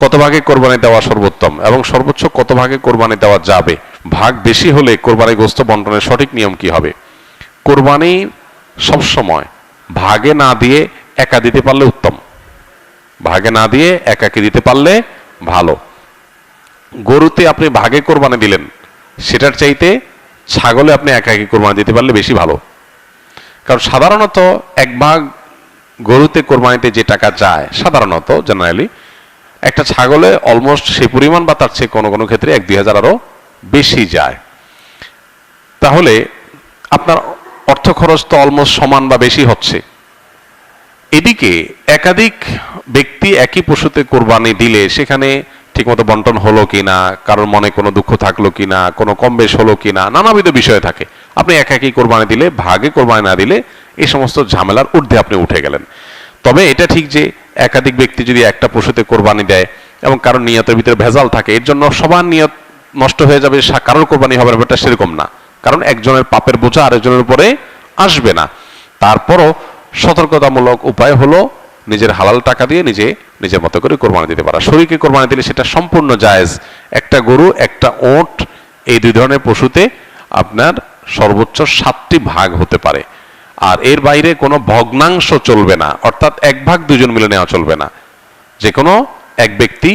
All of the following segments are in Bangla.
কত ভাগে কোরবানি দেওয়া সর্বোত্তম এবং সর্বোচ্চ কত ভাগে কোরবানি দেওয়া যাবে? ভাগ বেশি হলে কোরবানি গোশত বন্টনের সঠিক নিয়ম কি হবে? কোরবানি সবসময় ভাগে না দিয়ে একা দিতে পারলে উত্তম, ভাগে না দিয়ে একাকে দিতে পারলে ভালো। গরুতে আপনি ভাগে কোরবানি দিলেন, সেটার চাইতে ছাগলে আপনি একাকি কোরবানি দিতে পারলে বেশি ভালো। কারণ সাধারণত এক ভাগ গরুতে কোরবানিতে যে টাকা যায়, সাধারণত জেনারেলি একটা ছাগলে অলমোস্ট সেই পরিমাণ বা তার চেয়ে কোনো কোনো ক্ষেত্রে 1-2 হাজার আরো বেশি যায়। তাহলে আপনার অর্থ খরচ তো অলমোস্ট সমান বা বেশি হচ্ছে। এদিকে একাধিক ব্যক্তি একই পশুতে কোরবানি দিলে সেখানে ঠিকমতো বন্টন হলো কিনা, কারোর মনে কোনো দুঃখ থাকলো কিনা, কোনো কম বেশ হলো কিনা, নানাবিধ বিষয় থাকে। আপনি একাকি কোরবানি দিলে, ভাগে কোরবানি না দিলে এই সমস্ত ঝামেলার ঊর্ধ্বে আপনি উঠে গেলেন। তবে এটা ঠিক যে একাধিক ব্যক্তি যদি একটা পশুতে কোরবানি দেয় এবং কারোর নিয়তের ভিতরে ভেজাল থাকে, এর জন্য সবার নিয়ত নষ্ট হয়ে যাবে, কারোর কোরবানি হবে না, এটা সেরকম না। কারণ একজনের পাপের বোঝা আরেকজনের উপরে আসবে না। তারপরও সতর্কতামূলক উপায় হলো নিজের হালাল টাকা দিয়ে নিজের মতো করে কোরবানি দিতে পারা। শরীকে কোরবানি দিলে সেটা সম্পূর্ণ জায়েজ। একটা গরু, একটা ওট, এই দুই ধরনের পশুতে আপনার সর্বোচ্চ 7টি ভাগ হতে পারে। আর এর বাইরে কোনো ভগ্নাংশ চলবে না, অর্থাৎ এক ভাগ দুজন মিলে নেওয়া চলবে না। যে কোনো এক ব্যক্তি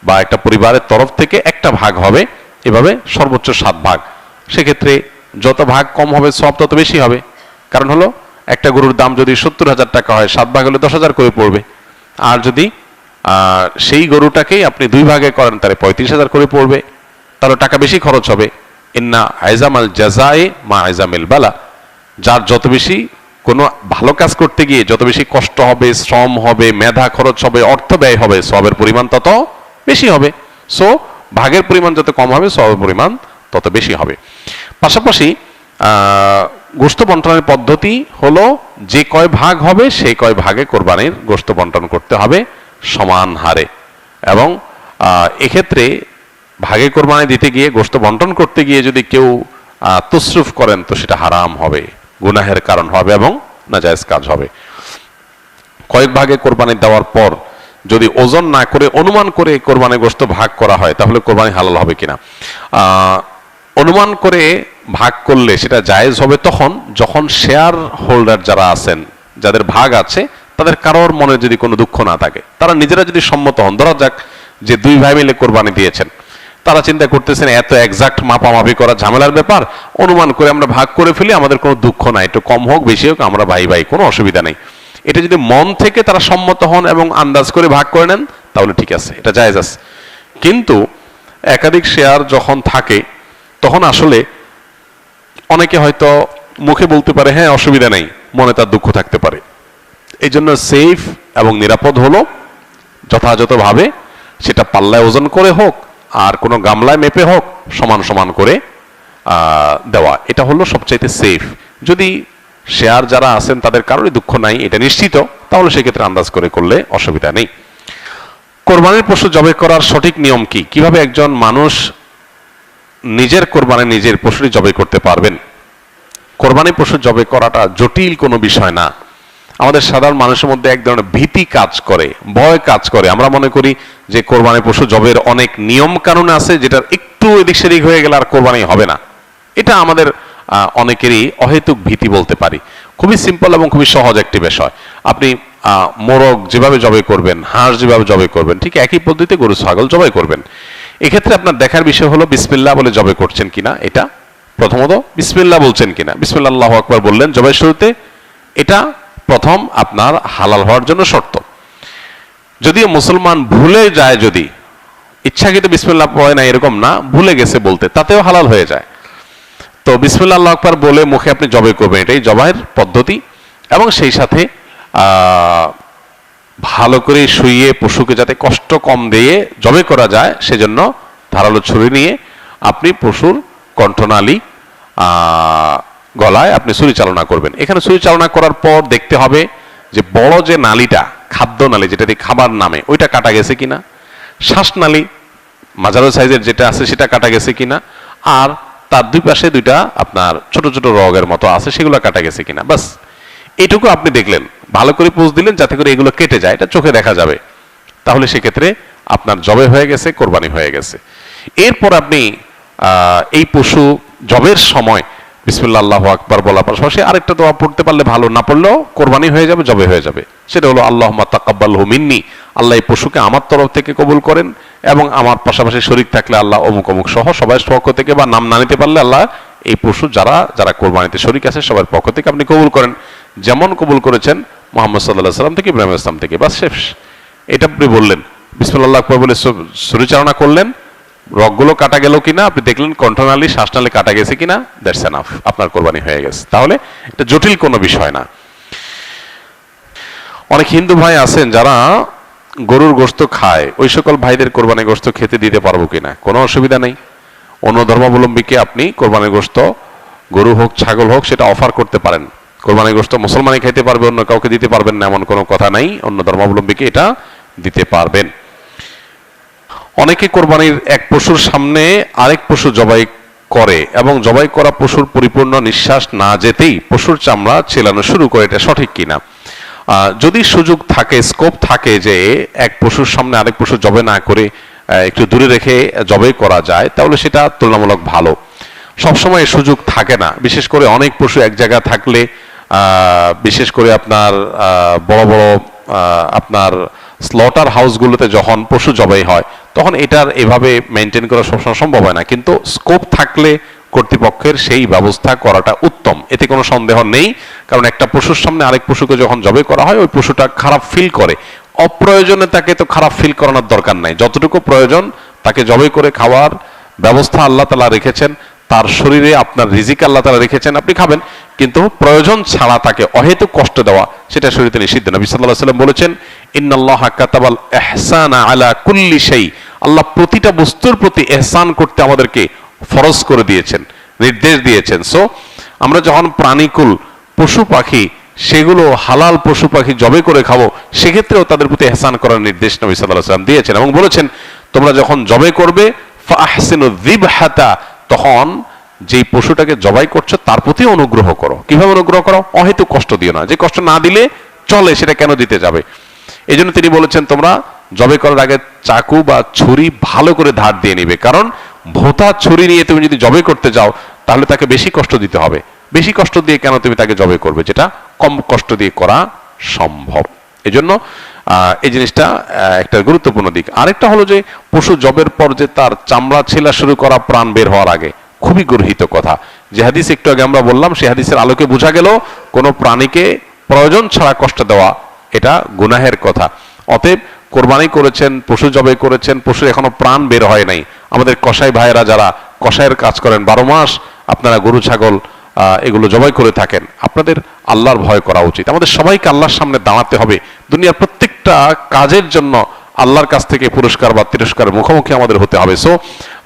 বা একটা পরিবারের তরফ থেকে একটা ভাগ হবে, এভাবে সর্বোচ্চ 7 ভাগ। সেক্ষেত্রে যত ভাগ কম হবে সব তত বেশি হবে। কারণ হলো একটা গরুর দাম যদি 70,000 টাকা হয়, 7 ভাগ হলে 10,000 করে পড়বে। আর যদি সেই গরুটাকেই আপনি 2 ভাগে করেন তাহলে 35,000 করে পড়বে, তাহলে টাকা বেশি খরচ হবে। ইন্না আইজামাল জাযায়ে মা আইজামিল বালা। যার যত বেশি কোনো ভালো কাজ করতে গিয়ে যত বেশি কষ্ট হবে, শ্রম হবে, মেধা খরচ হবে, অর্থ ব্যয় হবে, সবের পরিমাণ তত বেশি হবে। সো ভাগের পরিমাণ যত কম হবে সবের পরিমাণ তত বেশি হবে। পাশাপাশি গোশত বন্টনের পদ্ধতি হলো যে কয় ভাগ হবে সেই কয় ভাগে কোরবানির গোশত বন্টন করতে হবে সমান হারে। এবং এক্ষেত্রে ভাগে কোরবানি দিতে গিয়ে, গোশত বন্টন করতে গিয়ে যদি কেউ তসরুফ করেন তো সেটা হারাম হবে, গুনাহের কারণ হবে এবং নাজায়েজ কাজ হবে। কয়েক ভাগে কোরবানি দেওয়ার পর যদি ওজন না করে অনুমান করে কোরবানির গোশত ভাগ করা হয় তাহলে কোরবানি হালাল হবে কিনা? অনুমান করে ভাগ করলে সেটা জায়েজ হবে তখন যখন শেয়ার হোল্ডার যারা আছেন, যাদের ভাগ আছে, তাদের কারোর মনে যদি কোনো দুঃখ না থাকে, তারা নিজেরা যদি সম্মত হন। ধরা যাক যে 2 ভাই মিলে কোরবানি দিয়েছেন, তারা চিন্তা করতেছেন এত এক্সাক্ট মাপামাপি করা ঝামেলার ব্যাপার, অনুমান করে আমরা ভাগ করে ফেলি, আমাদের কোনো দুঃখ নাই, একটু কম হোক বেশি হোক আমরা ভাই ভাই, কোনো অসুবিধা নেই। এটা যদি মন থেকে তারা সম্মত হন এবং আন্দাজ করে ভাগ করে নেন তাহলে ঠিক আছে, এটা জায়েজ আছে। কিন্তু একাধিক শেয়ার যখন থাকে তখন আসলে অনেকে হয়তো মুখে বলতে পারে হ্যাঁ অসুবিধা নেই, মনে তার দুঃখ থাকতে পারে। এই জন্য সেফ এবং নিরাপদ হলো যথাযথভাবে সেটা পাল্লায় ওজন করে হোক আর কোনো গামলায় মেপে হোক সমান সমান করে দেওয়া, এটা হলো সবচাইতে সেফ। যদি শেয়ার যারা আছেন তাদের কারোরই দুঃখ নাই এটা নিশ্চিত, তাহলে সেক্ষেত্রে আন্দাজ করে করলে অসুবিধা নেই। কোরবানির পশু জবাই করার সঠিক নিয়ম কি? কিভাবে একজন মানুষ নিজের কোরবানি নিজের পশুটি জবাই করতে পারবেন? কোরবানি পশু জবাই করাটা জটিল কোনো বিষয় না। আমাদের সাধারণ মানুষের মধ্যে এক ধরনের ভীতি কাজ করে, ভয় কাজ করে। আমরা মনে করি যে কোরবানি পশু জবাইয়ের অনেক নিয়ম কানুন আছে, যেটার একটু এদিক সেদিক হয়ে গেলে আর কোরবানি হবে না। এটা আমাদের অনেকেরই অহেতুক ভীতি বলতে পারি। খুবই সিম্পল এবং খুবই সহজ একটি বিষয়। আপনি মোরগ যেভাবে জবাই করবেন, হাঁস যেভাবে জবাই করবেন, ঠিক একই পদ্ধতিতে গরু ছাগল জবাই করবেন। এক্ষেত্রে আপনার দেখার বিষয় হলো বিসমিল্লাহ বলে জবাই করছেন কিনা। এটা প্রথমত বিসমিল্লাহ বলছেন কিনা, বিসমিল্লাহ আল্লাহু আকবার বললেন জবাই শুরুতে, এটা প্রথম আপনার হালাল হওয়ার জন্য শর্ত। যদিও মুসলমান ভুলে যায়, যদি ইচ্ছাকৃত বিসমিল্লাহ পড়ে না এরকম না, ভুলে গেছে বলতে, তাতেও হালাল হয়ে যায়। তো বিসমিল্লাহ আল্লাহু আকবার বলে মুখে আপনি জবাই করবেন, এটাই জবাইয়ের পদ্ধতি। এবং সেই সাথে ভালো করে শুইয়ে পশুকে যাতে কষ্ট কম দিয়ে জবাই করা যায় সেজন্য ধারালো ছুরি নিয়ে আপনি পশুর কণ্ঠনালী গলায় আপনি ছুরি চালনা করবেন। এখানে ছুরি চালনা করার পর দেখতে হবে যে বড় যে নালীটা, খাদ্য নালী যেটা দিয়ে খাবার নামে, ওইটা কাটা গেছে কিনা, শ্বাসনালী মাঝারো সাইজের যেটা আছে সেটা কাটা গেছে কিনা, আর তার দুই পাশে দুইটা আপনার ছোট ছোট রগের মতো আছে সেগুলো কাটা গেছে কিনা, বাস এইটুকু আপনি দেখলেন। ভালো করে পোজ দিলেন যাতে করে এগুলো কেটে যায়, এটা চোখে দেখা যাবে। তাহলে সেক্ষেত্রে আপনার জবে হয়ে গেছে, কোরবানি হয়ে গেছে। এরপর আপনি এই পশু জবের সময় বিসমিল্লাহ আল্লাহু আকবার বলার পাশাপাশি আরেকটা দোয়া পড়তে পারলে ভালো, না পড়লেও কোরবানি হয়ে যাবে, জবে হয়ে যাবে। সেটা হলো আল্লাহুম্মা তাকাব্বালহু মিন্নি, আল্লাহ এই পশুকে আমার তরফ থেকে কবুল করেন, এবং আমার পাশাপাশি শরীক থাকলে আল্লাহ অমুক অমুক সহ সবাই পক্ষ থেকে, বা নাম না নিতে পারলে আল্লাহ এই পশু যারা যারা কোরবানিতে শরীক আছে সবার পক্ষ থেকে আপনি কবুল করেন, যেমন কবুল করেছেন মুহাম্মদ সাল্লাল্লাহু আলাইহি সাল্লাম থেকে ইব্রাহিম আলাইহিস সালাম থেকে। বাস শেষ। এটা আপনি বললেন, বিসমিল্লাহ আল্লাহু আকবার বলে শরীরচালনা করলেন, রগগুলো কাটা গেল কিনা আপনি দেখলেন, কণ্ঠনালী শ্বাসনালী কাটা গেছে কিনা, দ্যাটস এনাফ, আপনার কোরবানি হয়ে গেছে। তাহলে এটা জটিল কোনো বিষয় না। অনেক হিন্দু ভাই আছেন যারা গরুর গোশত খায়, ওই সকল ভাইদের কোরবানি গোশত খেতে দিতে পারবো কিনা? কোনো অসুবিধা নেই। অন্য ধর্মাবলম্বীকে আপনি কোরবানি গোশত, গরু হোক ছাগল হোক, সেটা অফার করতে পারেন। কোরবানি গোশত মুসলমানই খাইতে পারবে, অন্য কাউকে দিতে পারবেন না এমন কোনো কথা নাই। অন্য ধর্মাবলম্বীকে এটা দিতে পারবেন। অনেকে কোরবানির এক পশুর সামনে আরেক পশু জবাই করে এবং জবাই করা পশুর পরিপূর্ণ নিঃশ্বাস না যেতেই পশুর চামড়া ছেলানো শুরু করে, এটা সঠিক কিনা? যদি সুযোগ থাকে, স্কোপ থাকে যে এক পশুর সামনে আরেক পশু জবাই না করে একটু দূরে রেখে জবাই করা যায়, তাহলে সেটা তুলনামূলক ভালো। সবসময় সুযোগ থাকে না, বিশেষ করে অনেক পশু এক জায়গায় থাকলে, বিশেষ করে আপনার বড় বড় আপনার স্লটার হাউসগুলোতে যখন পশু জবাই হয়, তখন এটার এভাবে মেনটেন করা সবসময় সম্ভব হয় না। কিন্তু স্কোপ থাকলে কর্তৃপক্ষের সেই ব্যবস্থা করাটা উত্তম, এতে কোনো সন্দেহ নেই। কারণ একটা পশুর সামনে আরেক পশুকে যখন জবাই করা হয়, ওই পশুটা খারাপ ফিল করে। অপ্রয়োজনে তাকে তো খারাপ ফিল করানোর দরকার নাই। যতটুকু প্রয়োজন তাকে জবাই করে খাওয়ার ব্যবস্থা আল্লাহ তাআলা রেখেছেন, তার শরীরে আপনার রিজিক আল্লাহ তাআলা রেখেছেন, আপনি খাবেন। কিন্তু প্রয়োজন ছাড়া তাকে অহেতুক কষ্ট দেওয়া, সেটা শরীয়তে নিষিদ্ধ। নবী সাল্লাল্লাহু আলাইহি ওয়াসাল্লাম বলেছেন, ইন্নাল্লাহা কাতাবাল ইহসানা আলা কুল্লি শাই, আল্লাহ প্রতিটা বস্তুর প্রতি ইহসান করতে আমাদেরকে ফরজ করে দিয়েছেন, নির্দেশ দিয়েছেন। সো আমরা যখন প্রাণীকুল পশু পাখি, সেগুলো হালাল পশু পাখি জবাই করে খাবো, সেক্ষেত্রেও তাদের প্রতি ইহসান করার নির্দেশ নবী সাল্লাল্লাহু আলাইহি ওয়াসাল্লাম দিয়েছেন, এবং বলেছেন তোমরা যখন জবাই করবে ফাহসিনু যিবহাতা, তখন যেই পশুটাকে জবাই করছো তার প্রতি অনুগ্রহ করো। কিভাবে অনুগ্রহ করো? অহেতুক কষ্ট দিও না। যে কষ্ট না দিলে চলে, সেটা কেন দিতে যাবে? এই জন্য তিনি বলেছেন তোমরা জবাই করার আগে চাকু বা ছুরি ভালো করে ধার দিয়ে নিবে, কারণ ভোঁতা ছুরি নিয়ে তুমি যদি জবাই করতে যাও তাহলে তাকে বেশি কষ্ট দিতে হবে। বেশি কষ্ট দিয়ে কেন তুমি তাকে জবাই করবে, যেটা কম কষ্ট দিয়ে করা সম্ভব। এই জন্য এই জিনিসটা একটা গুরুত্বপূর্ণ দিক। আরেকটা হলো যে পশু জবের পর যে তার চামড়া ছেলা শুরু করা প্রাণ বের হওয়ার আগে, খুবই গর্হিত কথা। যে হাদিস একটু আগে আমরা বললাম, সেই হাদিসের আলোকে বোঝা গেল কোনো প্রাণীকে প্রয়োজন ছাড়া কষ্ট দেওয়া এটা গুনাহের কথা। অতএব কোরবানি করেছেন, পশু জবাই করেছেন, পশুর এখনো প্রাণ বের হয় নাই, আমাদের কসাই ভাইয়েরা যারা কসাইয়ের কাজ করেন, 12 মাস আপনারা গরু ছাগল এগুলো জবাই করে থাকেন, আপনাদের আল্লাহর ভয় করা উচিত। আমাদের সবাইকে আল্লাহর সামনে দাঁড়াতে হবে। দুনিয়ার প্রত্যেকটা কাজের জন্য আল্লাহর কাছ থেকে পুরস্কার বা তিরস্কারের মুখোমুখি আমাদের হতে হবে। সো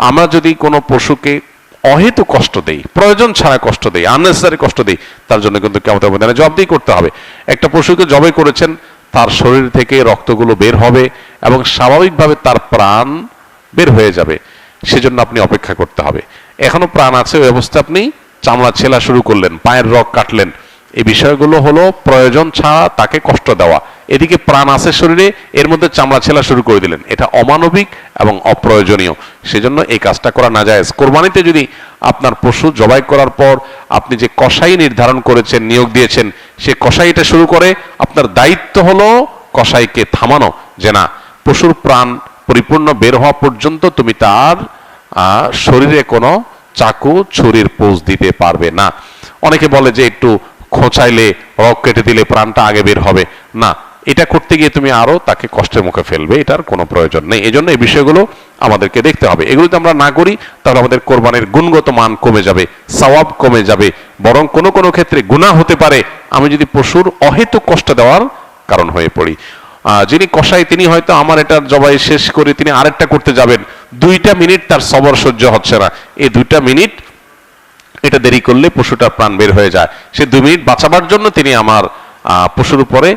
আমরা যদি কোনো পশুকে অহেতু কষ্ট দেই, প্রয়োজন ছাড়া কষ্ট দেই, আননেসেসারি কষ্ট দেই, তার জন্য কিন্তু কিয়ামতের ময়দানে জবাবদিহি করতে হবে। একটা পশুকে জবাই করেছেন, তার শরীর থেকে রক্তগুলো বের হবে এবং স্বাভাবিকভাবে তার প্রাণ বের হয়ে যাবে, সেজন্য আপনি অপেক্ষা করতে হবে। এখনো প্রাণ আছে, ওই অবস্থা আপনি চামড়া ছেলা শুরু করলেন, পায়ের রগ কাটলেন, এই বিষয়গুলো হলো প্রয়োজন ছাড়া তাকে কষ্ট দেওয়া। এদিকে প্রাণ আছে শরীরে, এর মধ্যে চামড়া ছেলা শুরু করে দিলেন, এটা অমানবিক এবং অপ্রয়োজনীয়। সেজন্য এই কাজটা করা নাজায়েজ। কোরবানিতে যদি আপনার পশু জবাই করার পর আপনি যে কসাই নির্ধারণ করেছেন, নিয়োগ দিয়েছেন, সে কসাইটা শুরু করে, আপনার দায়িত্ব হলো কসাইকে থামানো, যে না, পশুর প্রাণ পরিপূর্ণ বের হওয়া পর্যন্ত তুমি তার শরীরে কোনো চাকু ছুরির পোঁচ দিতে পারবে না। অনেকে বলে যে একটু খোঁচাইলে, রগ কেটে দিলে প্রাণটা আগে বের হবে। না, এটা করতে গিয়ে তুমি আরো তাকে কষ্টের মুখে ফেলবে, এটার কোনো প্রয়োজন নেই। এই জন্য এই বিষয়গুলো আমাদেরকে দেখতে হবে। এগুলো যদি আমরা না করি তাহলে আমাদের কোরবানির গুণগত মান কমে যাবে, সওয়াব কমে যাবে, বরং কোনো কোনো ক্ষেত্রে গুনাহ হতে পারে আমি যদি পশুর অহেতুক কষ্ট দেওয়ার কারণ হয়ে পড়ি। যিনি কসাই তিনি হয়তো আমার এটা জবাই শেষ করে তিনি আরেকটা করতে যাবেন, 2টা মিনিট তার সবর সহ্য হচ্ছে না, এই 2টা মিনিট এটা দেরি করলে পশুটার প্রাণ বের হয়ে যায়। সে 2 মিনিট বাঁচাবার জন্য তিনি আমার পশুর উপরে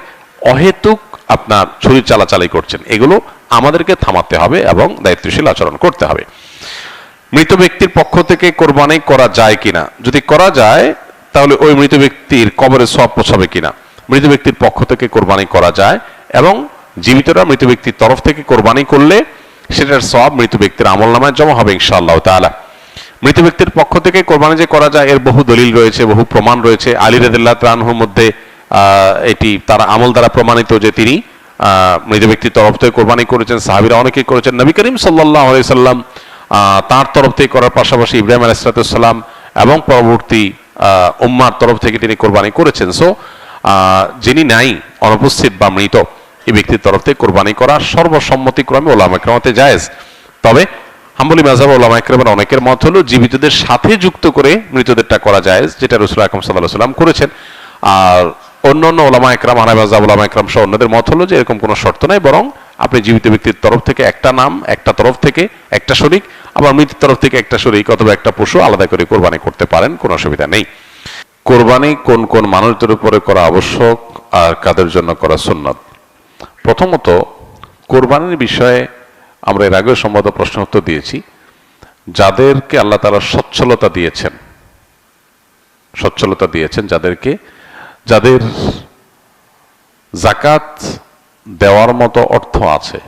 অহেতুক আপনার ছুরি চালাচালি করছেন। এগুলো আমাদেরকে থামাতে হবে এবং দায়িত্বশীল আচরণ করতে হবে। মৃত ব্যক্তির পক্ষ থেকে কোরবানি করা যায় কিনা? যদি করা যায় তাহলে ওই মৃত ব্যক্তির কবরে সওয়াব পৌঁছাবে কিনা? মৃত ব্যক্তির পক্ষ থেকে কোরবানি করা যায় এবং জীবিতরা মৃত ব্যক্তির তরফ থেকে কোরবানি করলে সেটার সওয়াব মৃত ব্যক্তির আমলনামায় জমা হবে ইনশাআল্লাহ তাআলা। মৃত ব্যক্তির পক্ষ থেকে কোরবানি যে করা যায় এর বহু দলিল রয়েছে, বহু প্রমাণ রয়েছে। আলী রাদিয়াল্লাহু তাআলা আনহুর মধ্যে এটি তার আমল দ্বারা প্রমাণিত যে তিনি মৃত ব্যক্তির তরফ থেকে কোরবানি করেছেন, সাহাবীরা অনেকেই করেছেন। নবী করিম সাল্লাল্লাহু আলাইহি সাল্লাম তার তরফ থেকে করার পাশাপাশি ইব্রাহিম আলাইহিস সালাম এবং পরবর্তী উম্মার তরফ থেকে তিনি কোরবানি করেছেন। সো যিনি নাই, অনুপস্থিত বা মৃত, এই ব্যক্তির তরফ থেকে কোরবানি করা সর্বসম্মতিক্রমে উলামা ইকরামতে জায়েজ। তবে হাম্বলি মাযহাব উলামা ইকরামের অনেকের মত হলো জীবিতদের সাথে যুক্ত করে মৃতদেরটা করা জায়েজ, যেটা রাসূল আকরাম সাল্লাল্লাহু আলাইহি সাল্লাম করেছেন। আর অন্যান্য উলামা ইকরাম, হানাফি মাযহাব উলামা ইকরাম সহ অন্যদের মত হলো যে এরকম কোনো শর্ত নাই, বরং আপনি জীবিত ব্যক্তির তরফ থেকে একটা নাম, একটা তরফ থেকে একটা শরীক, আবার মৃতের তরফ থেকে একটা শরীক অথবা একটা পশু আলাদা করে কোরবানি করতে পারেন, কোনো অসুবিধা নেই। কোরবানি কোন কোন মানুষদের উপরে করা আবশ্যক আর কাদের জন্য করা সুন্নাত? প্রথমত, কোরবানির বিষয়ে আমরা এর আগেও সম্ভবত প্রশ্ন উত্তর দিয়েছি। যাদেরকে আল্লাহ তাআলা সচ্ছলতা দিয়েছেন, যাদের যাকাত দেওয়ার মতো অর্থ আছে,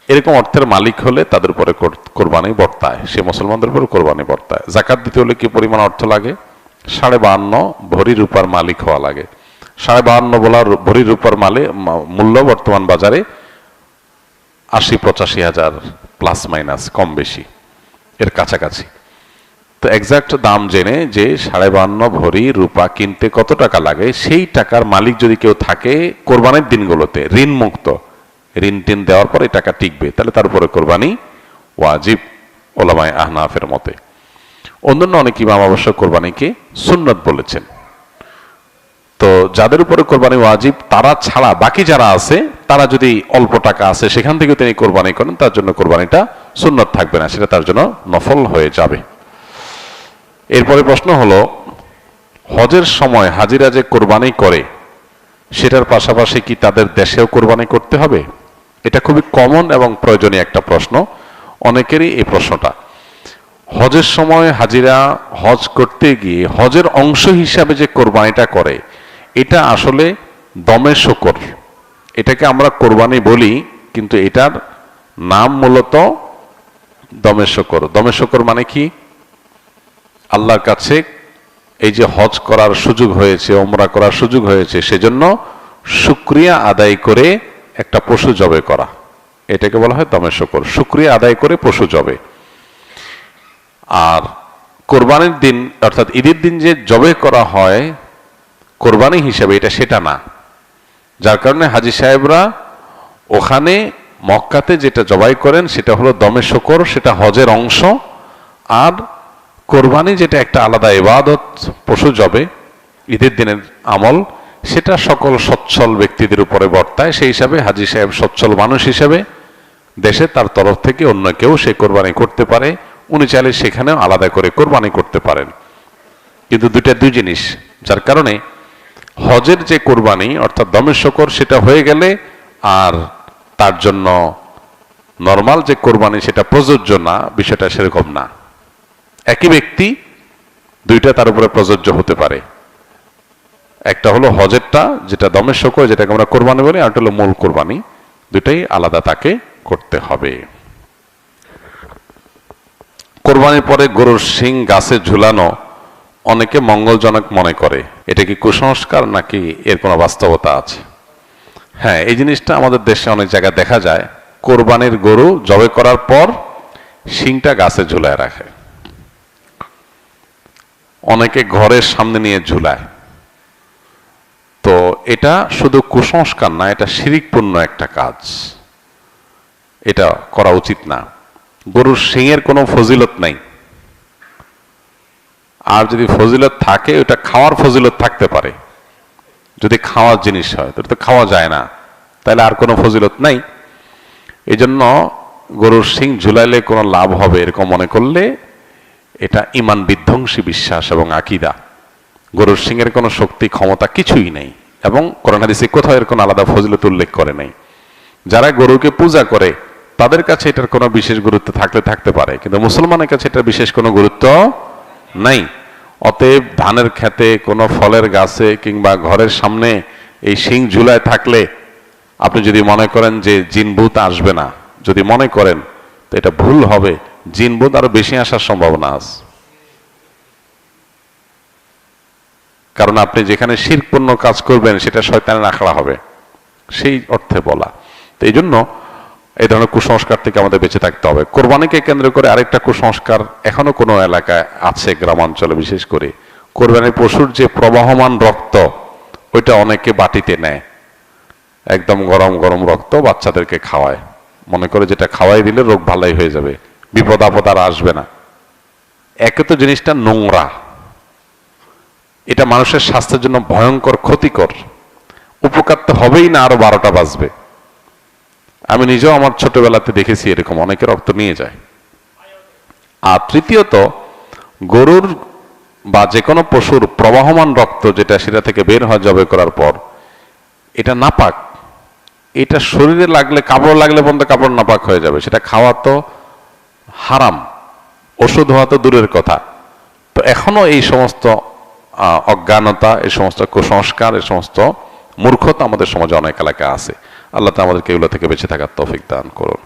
এরকম অর্থের মালিক হলে তাদের উপরে কোরবানি বর্তায়, সে মুসলমানদের উপরে কোরবানি বর্তায়। যাকাত দিতে হলে কি পরিমাণ অর্থ লাগে? 52.5 ভরি রূপার মালিক হওয়া লাগে। 52.5 ভরি রূপার মূল্য বর্তমান বাজারে 80-85 হাজার প্লাস মাইনাস, কম বেশি এর কাছাকাছি। তো এক্সাক্ট দাম জেনে যে 52.5 ভরি রূপা কিনতে কত টাকা লাগে, সেই টাকার মালিক যদি কেউ থাকে কোরবানির দিনগুলোতে, ঋণ মুক্ত, ঋণ টিন দেওয়ার পরে টাকা টিকবে, তাহলে তার উপরে কোরবানি ওয়াজিব উলামায়ে আহনাফের মতে। অন্যান্য অনেক ইমাম অবশ্য কোরবানিকে সুন্নত বলেছেন। তো যাদের উপরে কোরবানি ওয়াজিব তারা ছাড়া বাকি যারা আছে, তারা যদি অল্প টাকা আছে সেখান থেকে তিনি কোরবানি করেন, তার জন্য কোরবানিটা সুন্নত থাকবে না, সেটা তার জন্য নফল হয়ে যাবে। এরপরে প্রশ্ন হলো, হজের সময় হাজিরা যে কোরবানি করে সেটার পাশাপাশি কি তাদের দেশেও কোরবানি করতে হবে? এটা খুবই কমন এবং প্রয়োজনীয় একটা প্রশ্ন, অনেকেরই এই প্রশ্নটা। হজের সময় হাজিরা হজ করতে গিয়ে হজের অংশ হিসাবে যে কোরবানিটা করে, এটা আসলে দমে শকর, এটাকে আমরা কোরবানি বলি, কিন্তু এটার নাম মূলত দমে শকর। দমে শকর মানে কি? আল্লাহর কাছে এই যে হজ করার সুযোগ হয়েছে, ওমরা করার সুযোগ হয়েছে, সেজন্য শুকরিয়া আদায় করে একটা পশু জবে করা, এটাকে বলা হয় দমে শকর। শুকরিয়া আদায় করে পশু জবে। আর কোরবানির দিন অর্থাৎ ঈদের দিন যে জবে করা হয় কোরবানি হিসাবে, এটা সেটা না। যার কারণে হাজী সাহেবরা ওখানে মক্কাতে যেটা জবাই করেন সেটা হলো দমে শকর, সেটা হজের অংশ। আর কোরবানি যেটা একটা আলাদা ইবাদত, পশু জবে, ঈদের দিনের আমল, সেটা সকল সচ্ছল ব্যক্তিদের উপরে বর্তায়। সেই হিসাবে হাজী সাহেব সচ্ছল মানুষ হিসাবে দেশে তার তরফ থেকে অন্য কেউ সে কোরবানি করতে পারে, উনি চাইলে সেখানেও আলাদা করে কোরবানি করতে পারেন। কিন্তু দুইটা দুই জিনিস, যার কারণে হজের যে কোরবানি অর্থাৎ দমে শকর সেটা হয়ে গেলে আর তার জন্য নরমাল যে কোরবানি সেটা প্রযোজ্য না, বিষয়টা সেরকম না। একই ব্যক্তি দুইটা তার উপরে প্রযোজ্য হতে পারে। একটা হলো হজেরটা যেটা দমে শকর, যেটাকে আমরা কোরবানি বলি, আর একটা হলো মূল কোরবানি, দুটাই আলাদা তাকে করতে হবে। কোরবানির পরে গরুর শিং গাছে ঝুলানো অনেকে মঙ্গলজনক মনে করে, এটা কি কুসংস্কার নাকি এর কোনো বাস্তবতা আছে? হ্যাঁ, এই জিনিসটা আমাদের দেশে অনেক জায়গায় দেখা যায়। কোরবানির গরু জবে করার পর শিংটা গাছে ঝুলায় রাখে, অনেকে ঘরের সামনে নিয়ে ঝুলায়। তো এটা শুধু কুসংস্কার না, এটা শিরকপূর্ণ একটা কাজ, এটা করা উচিত না। গরুর শিংয়ের কোনো ফজিলত নাই, আর যদি ফজিলত থাকে ওটা খাওয়ার ফজিলত থাকতে পারে। যদি খাওয়ার জিনিস হয় তাহলে তো খাওয়া যায় না, তাহলে আর কোনো ফজিলত নাই। এই জন্য গরুর শিং ঝুলাইলে কোনো লাভ হবে এরকম মনে করলে এটা ঈমান বিধ্বংসী বিশ্বাস এবং আকীদা। গরুর শিংয়ের কোনো শক্তি ক্ষমতা কিছুই নেই, এবং কোরআন হাদিসে কোথাও এর কোনো আলাদা ফজিলত উল্লেখ করে নাই। যারা গরুকে পূজা করে তাদের কাছে এটার কোনো বিশেষ গুরুত্ব থাকতে পারে, কিন্তু মুসলমানের কাছে এটার বিশেষ কোনো গুরুত্ব নাই। অতএব ধানের খেতে, কোনো ফলের গাছে কিংবা ঘরের সামনে এই শিং ঝুলায় থাকলে আপনি যদি মনে করেন যে জিনভূত আসবে না, যদি মনে করেন, তো এটা ভুল হবে। জিনভূত আরো বেশি আসার সম্ভাবনা আছে। কারণ আপনি যেখানে শিরকপূর্ণ কাজ করবেন সেটা শয়তানের আখড়া হবে, সেই অর্থে বলা। তো এই জন্য এই ধরনের কুসংস্কার থেকে আমাদের বেঁচে থাকতে হবে। কোরবানিকে কেন্দ্র করে আরেকটা কুসংস্কার এখনো কোনো এলাকায় আছে, গ্রামাঞ্চলে বিশেষ করে। কোরবানির পশুর যে প্রবাহমান রক্ত, ওইটা অনেকে বাটিতে নেয়, একদম গরম গরম রক্ত বাচ্চাদেরকে খাওয়ায়, মনে করে যেটা খাওয়াই দিলে রোগ ভালাই হয়ে যাবে, বিপদ আপদ আর আসবে না। একে তো জিনিসটা নোংরা, এটা মানুষের স্বাস্থ্যের জন্য ভয়ঙ্কর ক্ষতিকর। উপকার তো হবেই না, আরো 12টা বাজবে। আমি নিজেও আমার ছোটবেলাতে দেখেছি এরকম অনেকে রক্ত নিয়ে যায়। আর তৃতীয়ত, গরুর বা যে কোনো পশুর প্রবাহমান রক্ত যেটা, সেটা থেকে বের হয় জবাই করার পর, এটা নাপাক। এটা শরীরে লাগলে, কাপড় লাগলে পর্যন্ত কাপড় নাপাক হয়ে যাবে, সেটা খাওয়া তো হারাম, ওষুধ হওয়া তো দূরের কথা। তো এখনো এই সমস্ত অজ্ঞানতা, এই সমস্ত কুসংস্কার, এই সমস্ত মূর্খতা আমাদের সমাজে অনেক এলাকায় আছে। আল্লাহ তা আমাদেরকে এগুলো থেকে বেঁচে থাকার তৌফিক দান করুন।